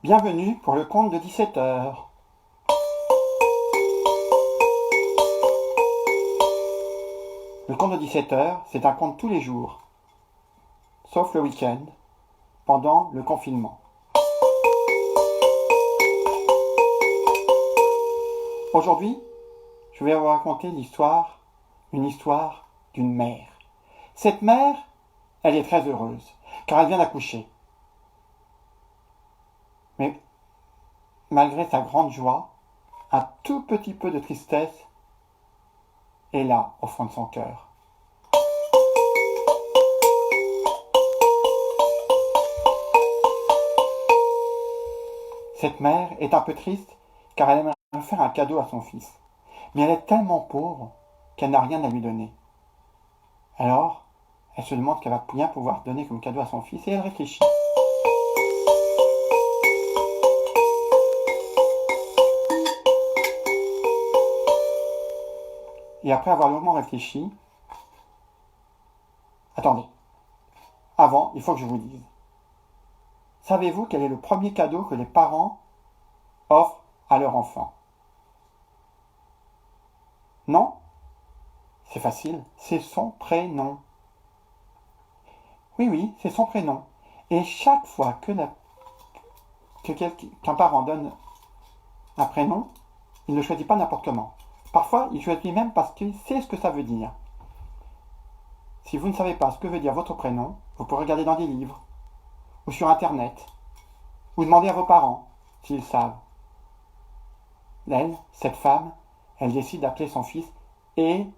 Bienvenue pour le conte de 17 heures. Le conte de 17 heures, c'est un conte tous les jours, sauf le week-end, pendant le confinement. Aujourd'hui, je vais vous raconter une histoire d'une mère. Cette mère, elle est très heureuse, car elle vient d'accoucher. Mais malgré sa grande joie, un tout petit peu de tristesse est là, au fond de son cœur. Cette mère est un peu triste, car elle aimerait faire un cadeau à son fils. Mais elle est tellement pauvre qu'elle n'a rien à lui donner. Alors, elle se demande qu'elle va bien pouvoir donner comme cadeau à son fils et elle réfléchit. Et après avoir longuement réfléchi, attendez, avant, il faut que je vous dise. Savez-vous quel est le premier cadeau que les parents offrent à leur enfant? Non? C'est facile, c'est son prénom. Oui, c'est son prénom. Et chaque fois qu'un parent donne un prénom, il ne le choisit pas n'importe comment. Parfois, il choisit même parce qu'il sait ce que ça veut dire. Si vous ne savez pas ce que veut dire votre prénom, vous pourrez regarder dans des livres, ou sur Internet, ou demander à vos parents s'ils savent. Elle, cette femme, elle décide d'appeler son fils Épaminondas.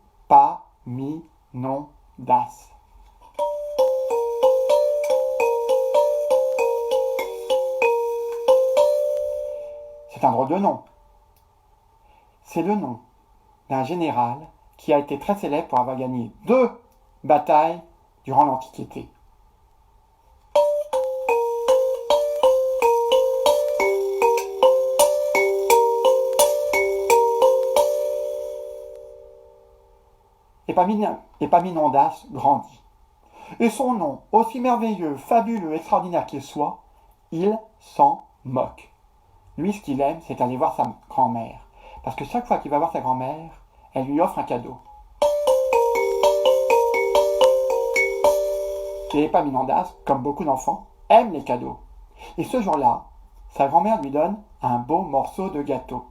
C'est un drôle de nom. C'est le nom d'un général qui a été très célèbre pour avoir gagné 2 batailles durant l'Antiquité. Épaminondas grandit. Et son nom, aussi merveilleux, fabuleux, extraordinaire qu'il soit, il s'en moque. Lui, ce qu'il aime, c'est aller voir sa grand-mère. Parce que chaque fois qu'il va voir sa grand-mère, elle lui offre un cadeau. Et Épaminondas, comme beaucoup d'enfants, aime les cadeaux. Et ce jour-là, sa grand-mère lui donne un beau morceau de gâteau.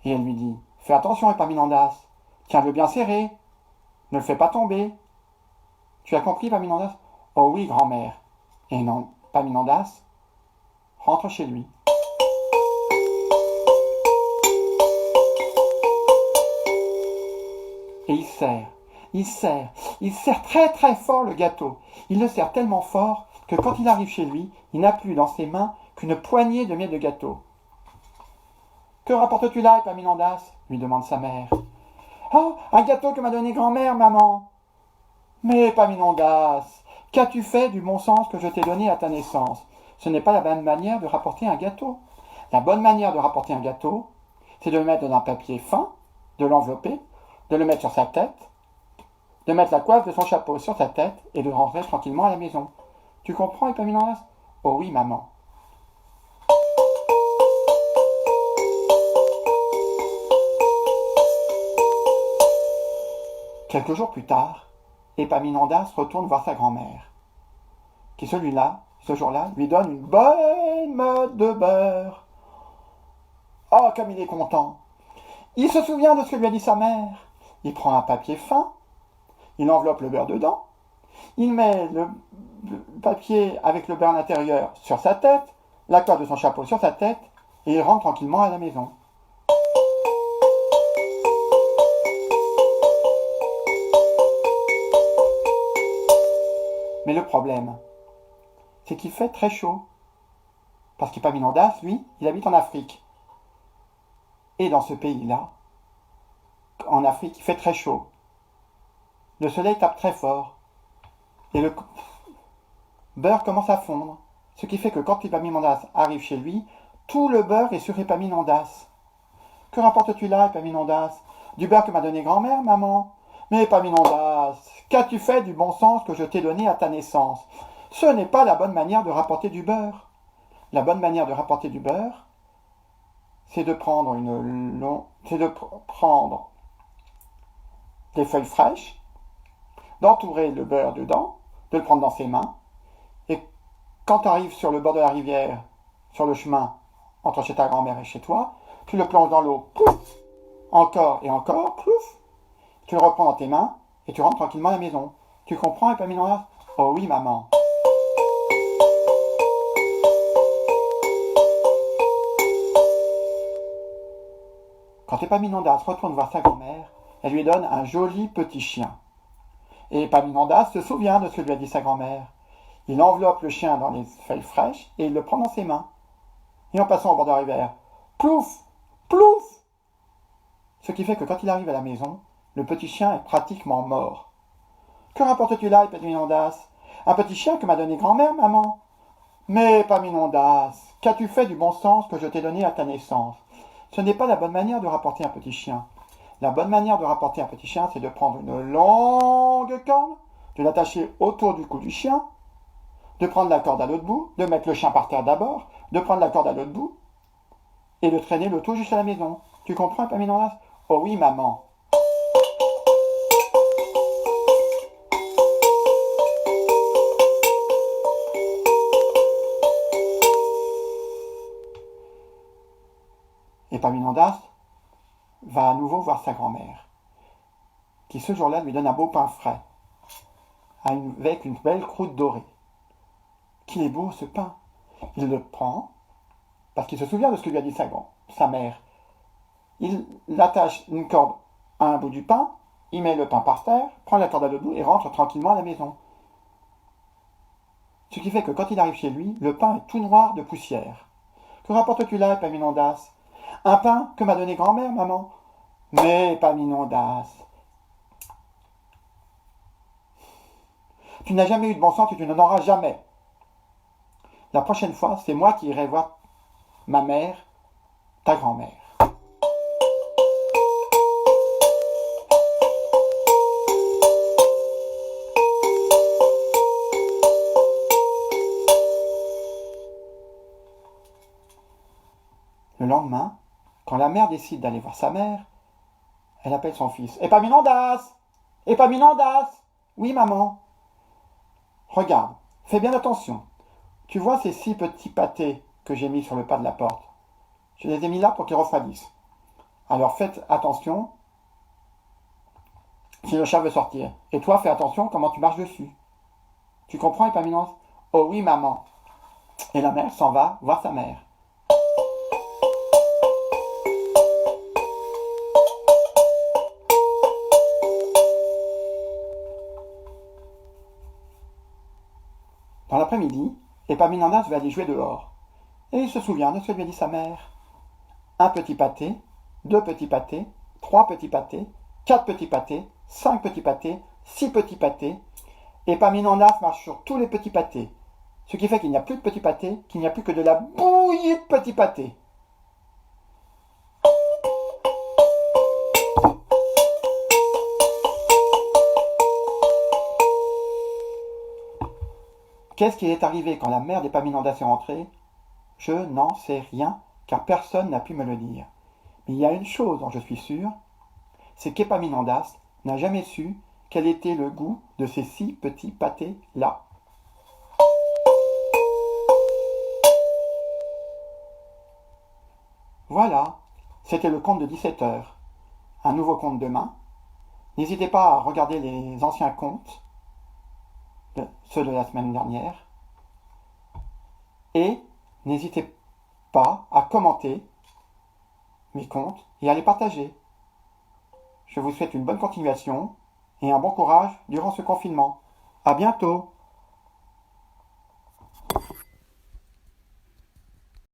Et elle lui dit, « Fais attention, Épaminondas, tiens-le bien serré, ne le fais pas tomber. » Tu as compris, Épaminondas? Oh oui, grand-mère. Et non, Épaminondas rentre chez lui. Et il serre très très fort le gâteau. Il le serre tellement fort que quand il arrive chez lui, il n'a plus dans ses mains qu'une poignée de miettes de gâteau. « Que rapportes-tu là, Épaminondas ?» lui demande sa mère. « Oh, un gâteau que m'a donné grand-mère, maman. »« Mais Épaminondas, qu'as-tu fait du bon sens que je t'ai donné à ta naissance? Ce n'est pas la bonne manière de rapporter un gâteau. La bonne manière de rapporter un gâteau, c'est de le mettre dans un papier fin, de l'envelopper, de le mettre sur sa tête, de mettre la coiffe de son chapeau sur sa tête et de rentrer tranquillement à la maison. Tu comprends, Épaminondas? Oh oui, maman. » Quelques jours plus tard, Épaminondas retourne voir sa grand-mère, qui ce jour-là, lui donne une bonne meute de beurre. Oh, comme il est content! Il se souvient de ce que lui a dit sa mère. Il prend un papier fin, il enveloppe le beurre dedans, il met le papier avec le beurre à l'intérieur sur sa tête, la coiffe de son chapeau sur sa tête, et il rentre tranquillement à la maison. Mais le problème, c'est qu'il fait très chaud. Parce qu'Épaminondas, lui, il habite en Afrique. Et dans ce pays-là, en Afrique, il fait très chaud. Le soleil tape très fort. Et le beurre commence à fondre. Ce qui fait que quand Épaminondas arrive chez lui, tout le beurre est sur Épaminondas. « Que rapportes-tu là, Épaminondas? Du beurre que m'a donné grand-mère, maman? Mais Épaminondas, qu'as-tu fait du bon sens que je t'ai donné à ta naissance? Ce n'est pas la bonne manière de rapporter du beurre. la bonne manière de rapporter du beurre, c'est de prendre prendre des feuilles fraîches, d'entourer le beurre dedans, de le prendre dans ses mains, et quand tu arrives sur le bord de la rivière, sur le chemin, entre chez ta grand-mère et chez toi, tu le plonges dans l'eau, pouf, encore et encore, plouf, tu le reprends dans tes mains, et tu rentres tranquillement à la maison. Tu comprends, Épaminondas? Oh oui, maman. Quand Épaminondas retourne voir sa grand-mère, elle lui donne un joli petit chien. Et Épaminondas se souvient de ce que lui a dit sa grand-mère. Il enveloppe le chien dans les feuilles fraîches et il le prend dans ses mains. Et en passant au bord de la rivière, plouf, plouf. Ce qui fait que quand il arrive à la maison, le petit chien est pratiquement mort. Que rapportes-tu là, Épaminondas? Un petit chien que m'a donné grand-mère, maman. Mais Épaminondas, qu'as-tu fait du bon sens que je t'ai donné à ta naissance? Ce n'est pas la bonne manière de rapporter un petit chien. La bonne manière de rapporter un petit chien, c'est de prendre une longue corde, de l'attacher autour du cou du chien, de prendre la corde à l'autre bout, de mettre le chien par terre d'abord, de prendre la corde à l'autre bout, et de traîner le tout jusqu'à la maison. Tu comprends, Épaminondas? Oh oui, maman. Épaminondas va à nouveau voir sa grand-mère, qui ce jour-là lui donne un beau pain frais, avec une belle croûte dorée. Qu'il est beau ce pain! Il le prend, parce qu'il se souvient de ce que lui a dit sa mère. Il attache une corde à un bout du pain, il met le pain par terre, prend la corde à l'autre bout et rentre tranquillement à la maison. Ce qui fait que quand il arrive chez lui, le pain est tout noir de poussière. Que rapportes-tu là, Épaminondas? Un pain que m'a donné grand-mère, maman. Mais Épaminondas, tu n'as jamais eu de bon sens et tu n'en auras jamais. La prochaine fois, c'est moi qui irai voir ma mère, ta grand-mère. Le lendemain, quand la mère décide d'aller voir sa mère, elle appelle son fils. Épaminondas! Épaminondas! Oui, maman. Regarde, fais bien attention. Tu vois ces 6 petits pâtés que j'ai mis sur le pas de la porte? Je les ai mis là pour qu'ils refroidissent. Alors faites attention si le chat veut sortir. Et toi, fais attention comment tu marches dessus. Tu comprends, Épaminondas? Oh oui, maman. Et la mère s'en va voir sa mère. Dans l'après-midi, Épaminondas veut aller jouer dehors. Et il se souvient de ce que lui a dit sa mère. 1 petit pâté, 2 petits pâtés, 3 petits pâtés, 4 petits pâtés, 5 petits pâtés, 6 petits pâtés. Épaminondas marche sur tous les petits pâtés. Ce qui fait qu'il n'y a plus de petits pâtés, qu'il n'y a plus que de la bouillie de petits pâtés. Qu'est-ce qui est arrivé quand la mère d'Épaminondas est rentrée? Je n'en sais rien, car personne n'a pu me le dire. Mais il y a une chose dont je suis sûr, c'est qu'Épaminondas n'a jamais su quel était le goût de ces 6 petits pâtés-là. Voilà, c'était le conte de 17h. Un nouveau conte demain. N'hésitez pas à regarder les anciens contes, ceux de la semaine dernière. Et n'hésitez pas à commenter mes contes et à les partager. Je vous souhaite une bonne continuation et un bon courage durant ce confinement. À bientôt!